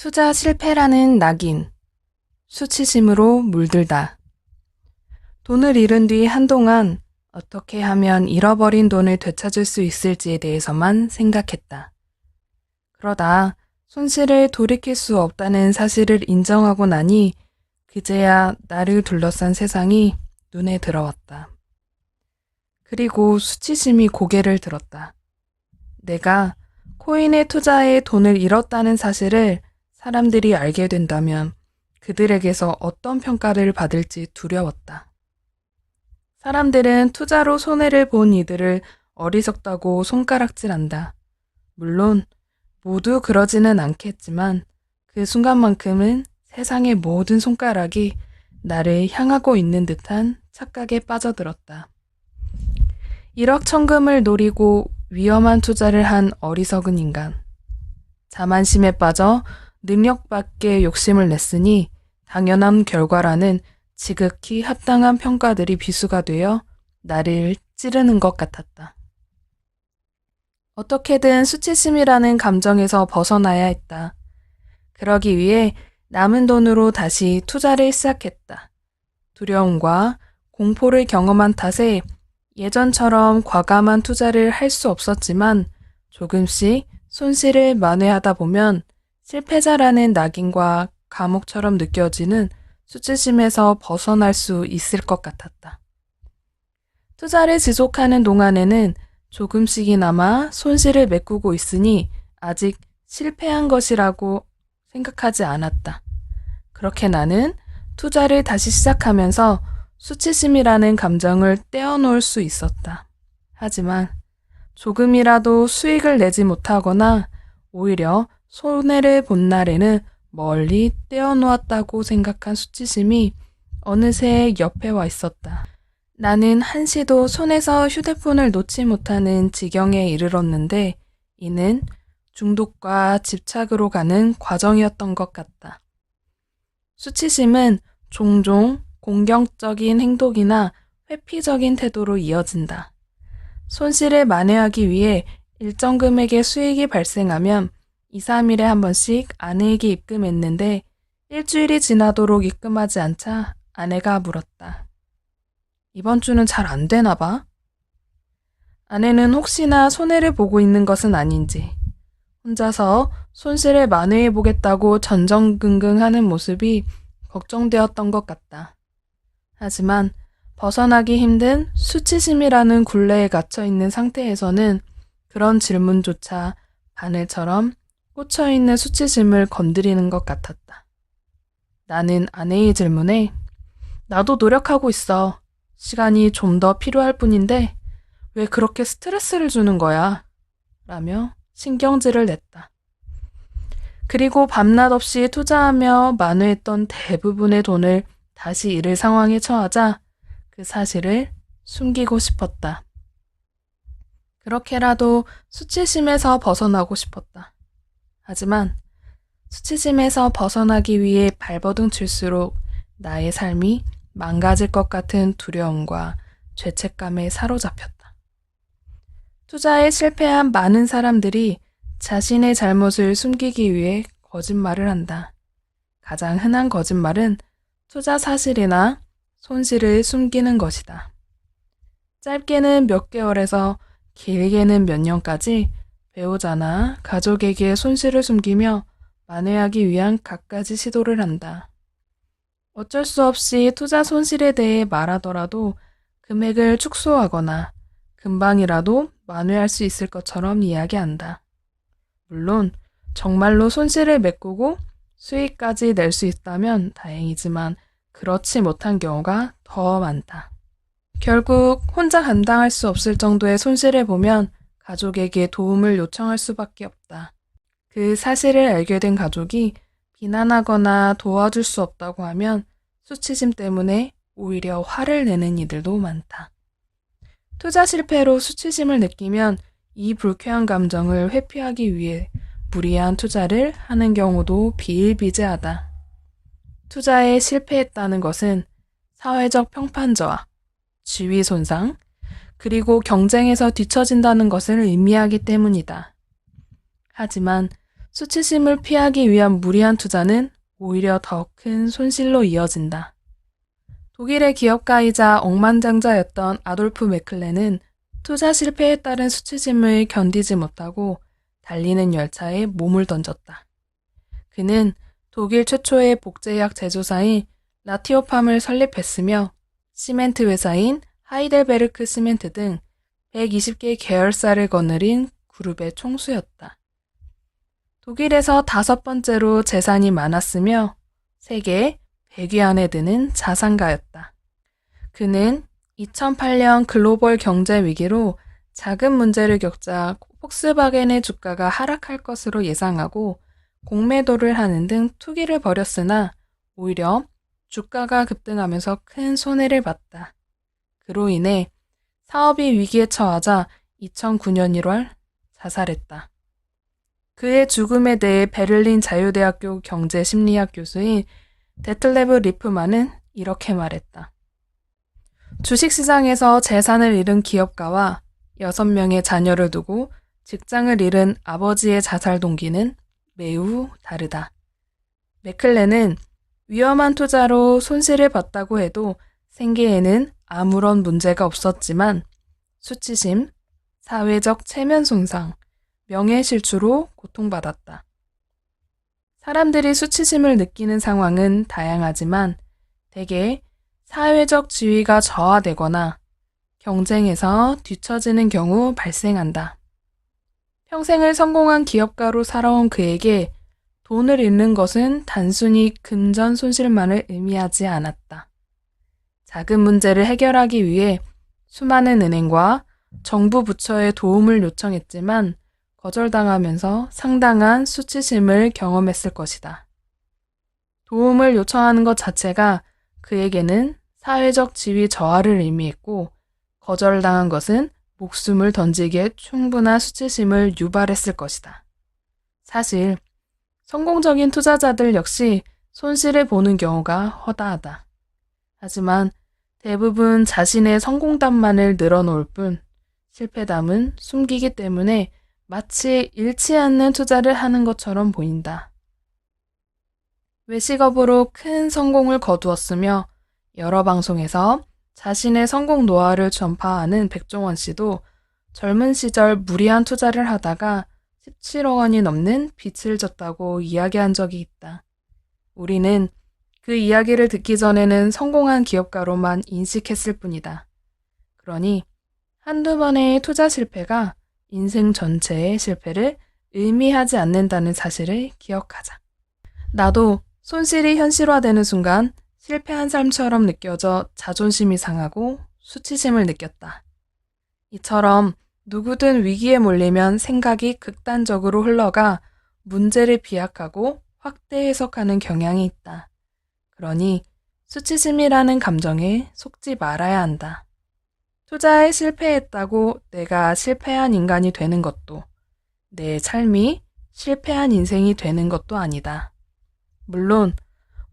투자 실패라는 낙인, 수치심으로 물들다. 돈을 잃은 뒤 한동안 어떻게 하면 잃어버린 돈을 되찾을 수 있을지에 대해서만 생각했다. 그러다 손실을 돌이킬 수 없다는 사실을 인정하고 나니 그제야 나를 둘러싼 세상이 눈에 들어왔다. 그리고 수치심이 고개를 들었다. 내가 코인에 투자해 돈을 잃었다는 사실을 사람들이 알게 된다면 그들에게서 어떤 평가를 받을지 두려웠다. 사람들은 투자로 손해를 본 이들을 어리석다고 손가락질한다. 물론 모두 그러지는 않겠지만 그 순간만큼은 세상의 모든 손가락이 나를 향하고 있는 듯한 착각에 빠져들었다. 일확천금을 노리고 위험한 투자를 한 어리석은 인간. 자만심에 빠져 능력밖에 욕심을 냈으니 당연한 결과라는 지극히 합당한 평가들이 비수가 되어 나를 찌르는 것 같았다. 어떻게든 수치심이라는 감정에서 벗어나야 했다. 그러기 위해 남은 돈으로 다시 투자를 시작했다. 두려움과 공포를 경험한 탓에 예전처럼 과감한 투자를 할 수 없었지만 조금씩 손실을 만회하다 보면 실패자라는 낙인과 감옥처럼 느껴지는 수치심에서 벗어날 수 있을 것 같았다. 투자를 지속하는 동안에는 조금씩이나마 손실을 메꾸고 있으니 아직 실패한 것이라고 생각하지 않았다. 그렇게 나는 투자를 다시 시작하면서 수치심이라는 감정을 떼어놓을 수 있었다. 하지만 조금이라도 수익을 내지 못하거나 오히려 손해를 본 날에는 멀리 떼어놓았다고 생각한 수치심이 어느새 옆에 와 있었다. 나는 한시도 손에서 휴대폰을 놓지 못하는 지경에 이르렀는데 이는 중독과 집착으로 가는 과정이었던 것 같다. 수치심은 종종 공격적인 행동이나 회피적인 태도로 이어진다. 손실을 만회하기 위해 일정 금액의 수익이 발생하면 2, 3일에 한 번씩 아내에게 입금했는데 일주일이 지나도록 입금하지 않자 아내가 물었다. 이번 주는 잘 안 되나 봐? 아내는 혹시나 손해를 보고 있는 것은 아닌지 혼자서 손실을 만회해보겠다고 전전긍긍하는 모습이 걱정되었던 것 같다. 하지만 벗어나기 힘든 수치심이라는 굴레에 갇혀있는 상태에서는 그런 질문조차 바늘처럼 꽂혀있는 수치심을 건드리는 것 같았다. 나는 아내의 질문에 나도 노력하고 있어. 시간이 좀 더 필요할 뿐인데 왜 그렇게 스트레스를 주는 거야? 라며 신경질을 냈다. 그리고 밤낮 없이 투자하며 만회했던 대부분의 돈을 다시 잃을 상황에 처하자 그 사실을 숨기고 싶었다. 그렇게라도 수치심에서 벗어나고 싶었다. 하지만 수치심에서 벗어나기 위해 발버둥 칠수록 나의 삶이 망가질 것 같은 두려움과 죄책감에 사로잡혔다. 투자에 실패한 많은 사람들이 자신의 잘못을 숨기기 위해 거짓말을 한다. 가장 흔한 거짓말은 투자 사실이나 손실을 숨기는 것이다. 짧게는 몇 개월에서 길게는 몇 년까지 배우자나 가족에게 손실을 숨기며 만회하기 위한 갖가지 시도를 한다. 어쩔 수 없이 투자 손실에 대해 말하더라도 금액을 축소하거나 금방이라도 만회할 수 있을 것처럼 이야기한다. 물론 정말로 손실을 메꾸고 수익까지 낼 수 있다면 다행이지만 그렇지 못한 경우가 더 많다. 결국 혼자 감당할 수 없을 정도의 손실을 보면 가족에게 도움을 요청할 수밖에 없다. 그 사실을 알게 된 가족이 비난하거나 도와줄 수 없다고 하면 수치심 때문에 오히려 화를 내는 이들도 많다. 투자 실패로 수치심을 느끼면 이 불쾌한 감정을 회피하기 위해 무리한 투자를 하는 경우도 비일비재하다. 투자에 실패했다는 것은 사회적 평판저하, 지위 손상, 그리고 경쟁에서 뒤처진다는 것을 의미하기 때문이다. 하지만 수치심을 피하기 위한 무리한 투자는 오히려 더 큰 손실로 이어진다. 독일의 기업가이자 억만장자였던 아돌프 메클렌은 투자 실패에 따른 수치심을 견디지 못하고 달리는 열차에 몸을 던졌다. 그는 독일 최초의 복제약 제조사인 라티오팜을 설립했으며 시멘트 회사인 하이델베르크 시멘트 등 120개 계열사를 거느린 그룹의 총수였다. 독일에서 5번째로 재산이 많았으며 세계 100위 안에 드는 자산가였다. 그는 2008년 글로벌 경제 위기로 자금 문제를 겪자 폭스바겐의 주가가 하락할 것으로 예상하고 공매도를 하는 등 투기를 벌였으나 오히려 주가가 급등하면서 큰 손해를 봤다. 그로 인해 사업이 위기에 처하자 2009년 1월 자살했다. 그의 죽음에 대해 베를린 자유대학교 경제심리학 교수인 데틀레브 리프만은 이렇게 말했다. 주식시장에서 재산을 잃은 기업가와 6명의 자녀를 두고 직장을 잃은 아버지의 자살 동기는 매우 다르다. 메클렌은 위험한 투자로 손실을 봤다고 해도 생계에는 아무런 문제가 없었지만 수치심, 사회적 체면 손상, 명예실추로 고통받았다. 사람들이 수치심을 느끼는 상황은 다양하지만 대개 사회적 지위가 저하되거나 경쟁에서 뒤처지는 경우 발생한다. 평생을 성공한 기업가로 살아온 그에게 돈을 잃는 것은 단순히 금전 손실만을 의미하지 않았다. 자금 문제를 해결하기 위해 수많은 은행과 정부 부처의 도움을 요청했지만 거절당하면서 상당한 수치심을 경험했을 것이다. 도움을 요청하는 것 자체가 그에게는 사회적 지위 저하를 의미했고 거절당한 것은 목숨을 던지기에 충분한 수치심을 유발했을 것이다. 사실 성공적인 투자자들 역시 손실을 보는 경우가 허다하다. 하지만 대부분 자신의 성공담만을 늘어놓을 뿐 실패담은 숨기기 때문에 마치 잃지 않는 투자를 하는 것처럼 보인다. 외식업으로 큰 성공을 거두었으며 여러 방송에서 자신의 성공 노하우를 전파하는 백종원 씨도 젊은 시절 무리한 투자를 하다가 17억 원이 넘는 빚을 졌다고 이야기한 적이 있다. 우리는 그 이야기를 듣기 전에는 성공한 기업가로만 인식했을 뿐이다. 그러니 한두 번의 투자 실패가 인생 전체의 실패를 의미하지 않는다는 사실을 기억하자. 나도 손실이 현실화되는 순간 실패한 삶처럼 느껴져 자존심이 상하고 수치심을 느꼈다. 이처럼 누구든 위기에 몰리면 생각이 극단적으로 흘러가 문제를 비약하고 확대 해석하는 경향이 있다. 그러니 수치심이라는 감정에 속지 말아야 한다. 투자에 실패했다고 내가 실패한 인간이 되는 것도, 내 삶이 실패한 인생이 되는 것도 아니다. 물론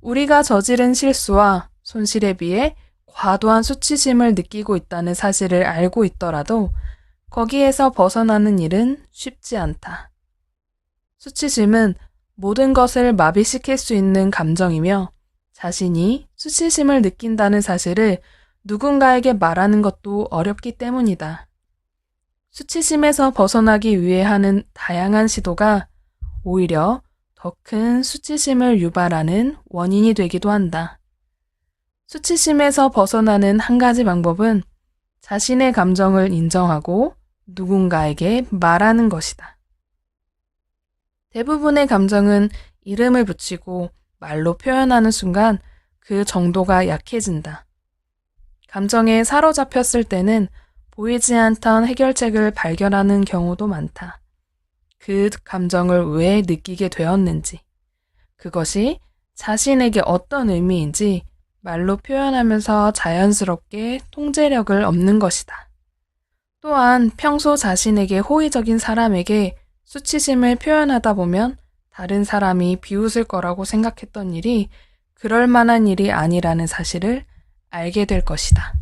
우리가 저지른 실수와 손실에 비해 과도한 수치심을 느끼고 있다는 사실을 알고 있더라도 거기에서 벗어나는 일은 쉽지 않다. 수치심은 모든 것을 마비시킬 수 있는 감정이며 자신이 수치심을 느낀다는 사실을 누군가에게 말하는 것도 어렵기 때문이다. 수치심에서 벗어나기 위해 하는 다양한 시도가 오히려 더 큰 수치심을 유발하는 원인이 되기도 한다. 수치심에서 벗어나는 한 가지 방법은 자신의 감정을 인정하고 누군가에게 말하는 것이다. 대부분의 감정은 이름을 붙이고 말로 표현하는 순간 그 정도가 약해진다. 감정에 사로잡혔을 때는 보이지 않던 해결책을 발견하는 경우도 많다. 그 감정을 왜 느끼게 되었는지, 그것이 자신에게 어떤 의미인지 말로 표현하면서 자연스럽게 통제력을 얻는 것이다. 또한 평소 자신에게 호의적인 사람에게 수치심을 표현하다 보면 다른 사람이 비웃을 거라고 생각했던 일이 그럴 만한 일이 아니라는 사실을 알게 될 것이다.